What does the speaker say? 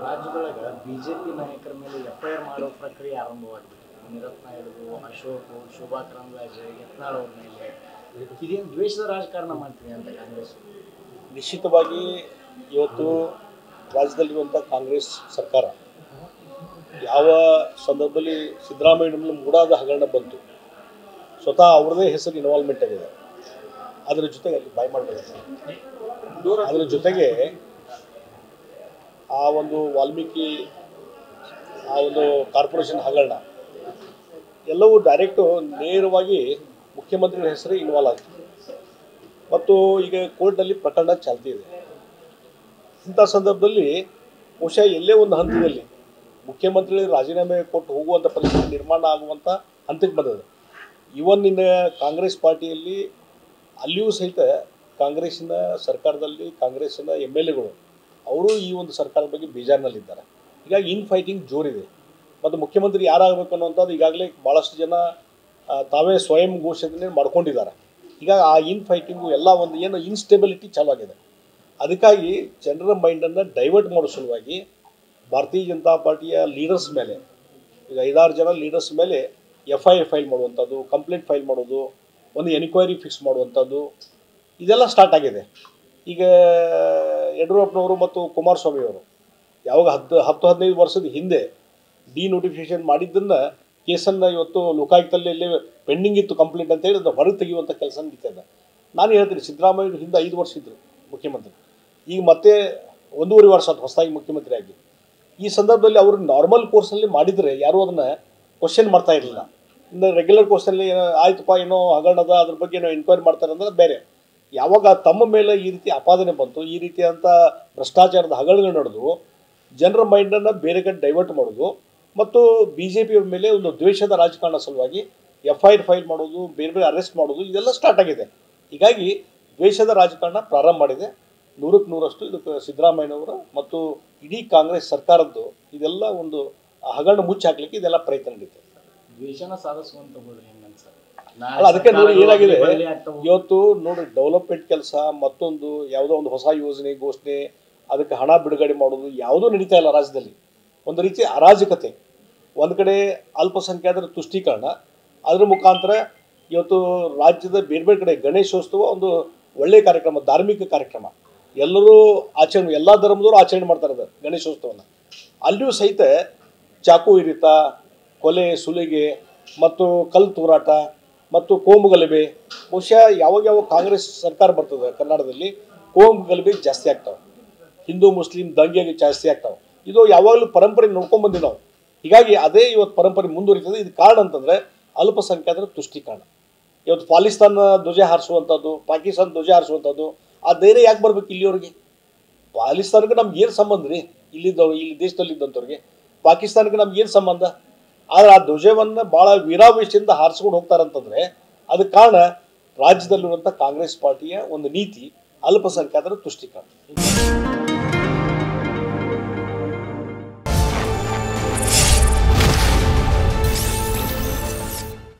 ರಾಜ್ಯದೊಳಗ BJP ನಾಯಕರ ಮೇಲೆ FIR ಮಾಡೋ ಪ್ರಕ್ರಿಯೆ ಆರಂಭವಾಗಿದೆ. ಮುನಿರತ್ನ ಹಿಡಿದು ಅಶೋಕ್, ಶೋಭಾ ಕರಂದ್ಲಾಜೆ, ಯತ್ನಾಳ್ ಅವ್ರ ಮೇಲೆ ಇದೇನು ದ್ವೇಷದ ರಾಜಕಾರಣ ಮಾಡ್ತೀವಿ ಅಂತ ಕಾಂಗ್ರೆಸ್? ನಿಶ್ಚಿತವಾಗಿ ಇವತ್ತು ರಾಜ್ಯದಲ್ಲಿರುವಂಥ ಕಾಂಗ್ರೆಸ್ ಸರ್ಕಾರ ಯಾವ ಸಂದರ್ಭದಲ್ಲಿ ಸಿದ್ದರಾಮಯ್ಯ ಮೂಡಾದ ಹಗರಣ ಬಂತು, ಸ್ವತಃ ಅವ್ರದೇ ಹೆಸರು ಇನ್ವಾಲ್ವ್ಮೆಂಟ್ ಆಗಿದೆ. ಅದರ ಜೊತೆಗೆ ಅಲ್ಲಿ ಬಾಯ್ ಮಾಡಬೇಕು. ಅದರ ಜೊತೆಗೆ ಆ ಒಂದು ವಾಲ್ಮೀಕಿ ಆ ಒಂದು ಕಾರ್ಪೊರೇಷನ್ ಹಗರಣ ಎಲ್ಲವೂ ಡೈರೆಕ್ಟು ನೇರವಾಗಿ ಮುಖ್ಯಮಂತ್ರಿಗಳ ಹೆಸರು ಇನ್ವಾಲ್ವ್ ಆಗಿದೆ. ಮತ್ತು ಈಗ ಕೋರ್ಟ್ನಲ್ಲಿ ಪ್ರಕರಣ ಚಾಲ್ತಿ ಇದೆ. ಇಂಥ ಸಂದರ್ಭದಲ್ಲಿ ಬಹುಶಃ ಎಲ್ಲೇ ಒಂದು ಹಂತದಲ್ಲಿ ಮುಖ್ಯಮಂತ್ರಿಗಳಿಗೆ ರಾಜೀನಾಮೆ ಕೊಟ್ಟು ಹೋಗುವಂಥ ಪರಿಸ್ಥಿತಿ ನಿರ್ಮಾಣ ಆಗುವಂಥ ಹಂತಕ್ಕೆ ಬಂದಿದೆ. ಇವನ್ ಇನ್ನು ಕಾಂಗ್ರೆಸ್ ಪಾರ್ಟಿಯಲ್ಲಿ ಅಲ್ಲಿಯೂ ಸಹಿತ ಕಾಂಗ್ರೆಸ್ಸಿನ ಸರ್ಕಾರದಲ್ಲಿ ಕಾಂಗ್ರೆಸ್ಸಿನ MLAಗಳು ಅವರು ಈ ಒಂದು ಸರ್ಕಾರದ ಬಗ್ಗೆ ಬೇಜಾರಿನಲ್ಲಿದ್ದಾರೆ. ಹೀಗಾಗಿ ಇನ್ ಫೈಟಿಂಗ್ ಜೋರಿದೆ. ಮತ್ತು ಮುಖ್ಯಮಂತ್ರಿ ಯಾರಾಗಬೇಕು ಅನ್ನೋಂಥದ್ದು ಈಗಾಗಲೇ ಭಾಳಷ್ಟು ಜನ ತಾವೇ ಸ್ವಯಂ ಘೋಷಣೆ ಮಾಡ್ಕೊಂಡಿದ್ದಾರೆ. ಹೀಗಾಗಿ ಆ ಇನ್ ಫೈಟಿಂಗು ಎಲ್ಲ ಒಂದು ಏನು ಇನ್ಸ್ಟೆಬಿಲಿಟಿ ಚಾಲು ಆಗಿದೆ. ಅದಕ್ಕಾಗಿ ಜನರ ಮೈಂಡನ್ನು ಡೈವರ್ಟ್ ಮಾಡೋ ಸಲುವಾಗಿ ಭಾರತೀಯ ಜನತಾ ಪಾರ್ಟಿಯ ಲೀಡರ್ಸ್ ಮೇಲೆ ಈಗ 5-6 ಜನ ಲೀಡರ್ಸ್ ಮೇಲೆ FIR ಫೈಲ್ ಮಾಡುವಂಥದ್ದು, ಕಂಪ್ಲೇಂಟ್ ಫೈಲ್ ಮಾಡೋದು, ಒಂದು ಎನ್ಕ್ವೈರಿ ಫಿಕ್ಸ್ ಮಾಡುವಂಥದ್ದು ಇದೆಲ್ಲ ಸ್ಟಾರ್ಟ್ ಆಗಿದೆ. ಈಗ ಯಡಿಯೂರಪ್ಪನವರು ಮತ್ತು ಕುಮಾರಸ್ವಾಮಿ ಅವರು ಯಾವಾಗ 10-15 ವರ್ಷದ ಹಿಂದೆ ಡಿನೋಟಿಫಿಕೇಶನ್ ಮಾಡಿದ್ದನ್ನು ಕೇಸನ್ನು ಇವತ್ತು ಲೋಕಾಯುಕ್ತಲ್ಲಿ ಪೆಂಡಿಂಗ್ ಇತ್ತು ಕಂಪ್ಲೇಂಟ್ ಅಂತೇಳಿ ಅದನ್ನು ಹೊರಗೆ ತೆಗೆಯುವಂಥ ಕೆಲಸ ನಡೀತದೆ. ನಾನು ಹೇಳ್ತೀನಿ, ಸಿದ್ದರಾಮಯ್ಯ ಹಿಂದೆ 5 ವರ್ಷ ಇದ್ದರು ಮುಖ್ಯಮಂತ್ರಿ, ಈಗ ಮತ್ತೆ 1.5 ವರ್ಷ ಅದು ಹೊಸದಾಗಿ ಮುಖ್ಯಮಂತ್ರಿ ಆಗಿ. ಈ ಸಂದರ್ಭದಲ್ಲಿ ಅವರು ನಾರ್ಮಲ್ ಕೋರ್ಸಲ್ಲಿ ಮಾಡಿದರೆ ಯಾರೂ ಅದನ್ನು ಕ್ವಶನ್ ಮಾಡ್ತಾ ಇರಲಿಲ್ಲ. ಇನ್ನು ರೆಗ್ಯುಲರ್ ಕೋರ್ಸಲ್ಲಿ ಆಯ್ತಪ್ಪ ಏನೋ ಹಗರಣದ ಅದ್ರ ಬಗ್ಗೆ ಏನೋ ಎನ್ಕ್ವೈರಿ ಮಾಡ್ತಾರೆ ಅಂದರೆ ಬೇರೆ. ಯಾವಾಗ ತಮ್ಮ ಮೇಲೆ ಈ ರೀತಿ ಆಪಾದನೆ ಬಂತು, ಈ ರೀತಿಯಂಥ ಭ್ರಷ್ಟಾಚಾರದ ಹಗರಣಗಳು ನಡೆದು ಜನರ ಮೈಂಡನ್ನು ಬೇರೆ ಕಡೆ ಡೈವರ್ಟ್ ಮಾಡೋದು ಮತ್ತು BJP ಮೇಲೆ ಒಂದು ದ್ವೇಷದ ರಾಜಕಾರಣ ಸಲುವಾಗಿ FIR ಫೈಲ್ ಮಾಡೋದು, ಬೇರೆ ಬೇರೆ ಅರೆಸ್ಟ್ ಮಾಡೋದು ಇದೆಲ್ಲ ಸ್ಟಾರ್ಟ್ ಆಗಿದೆ. ಹೀಗಾಗಿ ದ್ವೇಷದ ರಾಜಕಾರಣ ಪ್ರಾರಂಭ ಮಾಡಿದೆ. 100ಕ್ಕೆ 100ರಷ್ಟು ಇದಕ್ಕೆ ಸಿದ್ದರಾಮಯ್ಯನವರ ಮತ್ತು ಇಡೀ ಕಾಂಗ್ರೆಸ್ ಸರ್ಕಾರದ್ದು ಇದೆಲ್ಲ ಒಂದು ಹಗರಣ ಮುಚ್ಚಾಕ್ಲಿಕ್ಕೆ ಇದೆಲ್ಲ ಪ್ರಯತ್ನ ನಡೀತದೆ. ದ್ವೇಷನ ಸಾಧಿಸುವಂತ ಅಲ್ಲ, ಅದಕ್ಕೆ ನೋಡಿ ಏನಾಗಿದೆ ಇವತ್ತು ನೋಡಿ ಡೆವಲಪ್ಮೆಂಟ್ ಕೆಲಸ ಮತ್ತೊಂದು ಯಾವುದೋ ಒಂದು ಹೊಸ ಯೋಜನೆ ಘೋಷಣೆ ಅದಕ್ಕೆ ಹಣ ಬಿಡುಗಡೆ ಮಾಡೋದು ಯಾವುದೂ ನಡೀತಾ ಇಲ್ಲ ರಾಜ್ಯದಲ್ಲಿ. ಒಂದು ರೀತಿ ಅರಾಜಕತೆ. ಒಂದು ಕಡೆ ಅಲ್ಪಸಂಖ್ಯಾತರ ತುಷ್ಟೀಕರಣ, ಅದರ ಮುಖಾಂತರ ಇವತ್ತು ರಾಜ್ಯದ ಬೇರೆ ಬೇರೆ ಕಡೆ ಗಣೇಶೋತ್ಸವ ಒಂದು ಒಳ್ಳೆಯ ಕಾರ್ಯಕ್ರಮ, ಧಾರ್ಮಿಕ ಕಾರ್ಯಕ್ರಮ, ಎಲ್ಲರೂ ಆಚರಣೆ, ಎಲ್ಲ ಧರ್ಮದವರು ಆಚರಣೆ ಮಾಡ್ತಾರೆ ಅದು ಗಣೇಶೋತ್ಸವನ. ಅಲ್ಲಿಯೂ ಸಹಿತ ಚಾಕು ಇರಿತ, ಕೊಲೆ ಸುಲಿಗೆ ಮತ್ತು ಕಲ್ಲು ತೂರಾಟ ಮತ್ತು ಕೋಮು ಗಲಭೆ. ಬಹುಶಃ ಯಾವಾಗ ಕಾಂಗ್ರೆಸ್ ಸರ್ಕಾರ ಬರ್ತದೆ ಕರ್ನಾಟಕದಲ್ಲಿ ಕೋಮು ಗಲಭೆ ಜಾಸ್ತಿ ಆಗ್ತಾವೆ, ಹಿಂದೂ ಮುಸ್ಲಿಂ ದಂಗೆಗೆ ಜಾಸ್ತಿ ಆಗ್ತಾವೆ. ಇದು ಯಾವಾಗಲೂ ಪರಂಪರೆ ನೋಡ್ಕೊಂಡ್ಬಂದಿವಿ ನಾವು. ಹೀಗಾಗಿ ಅದೇ ಇವತ್ತು ಪರಂಪರೆ ಮುಂದುವರಿತದೆ. ಇದು ಕಾರಣ ಅಂತಂದರೆ ಅಲ್ಪಸಂಖ್ಯಾತರ ತುಷ್ಟೀಕರಣ. ಇವತ್ತು ಪಾಕಿಸ್ತಾನ ಧ್ವಜ ಹಾರಿಸುವಂಥದ್ದು, ಪಾಕಿಸ್ತಾನ ಧ್ವಜ ಹಾರಿಸುವಂಥದ್ದು ಆ ಧೈರ್ಯ ಯಾಕೆ ಬರ್ಬೇಕು ಇಲ್ಲಿಯವ್ರಿಗೆ? ಪಾಕಿಸ್ತಾನಕ್ಕೆ ನಮ್ಗೆ ಏನು ಸಂಬಂಧ ರೀ? ಇಲ್ಲಿ ದೇಶದಲ್ಲಿದ್ದಂಥವ್ರಿಗೆ ಪಾಕಿಸ್ತಾನಕ್ಕೆ ನಮ್ಗೆ ಏನು ಸಂಬಂಧ? ಆದರೆ ಆ ಧ್ವಜವನ್ನು ಭಾಳ ವೀರಾವೇಶದಿಂದ ಹಾರಿಸ್ಕೊಂಡು ಹೋಗ್ತಾರಂತಂದರೆ ಅದಕ್ಕೆ ಕಾರಣ ರಾಜ್ಯದಲ್ಲಿರುವಂಥ ಕಾಂಗ್ರೆಸ್ ಪಾರ್ಟಿಯ ಒಂದು ನೀತಿ, ಅಲ್ಪಸಂಖ್ಯಾತರ ತುಷ್ಟೀಕರಣ.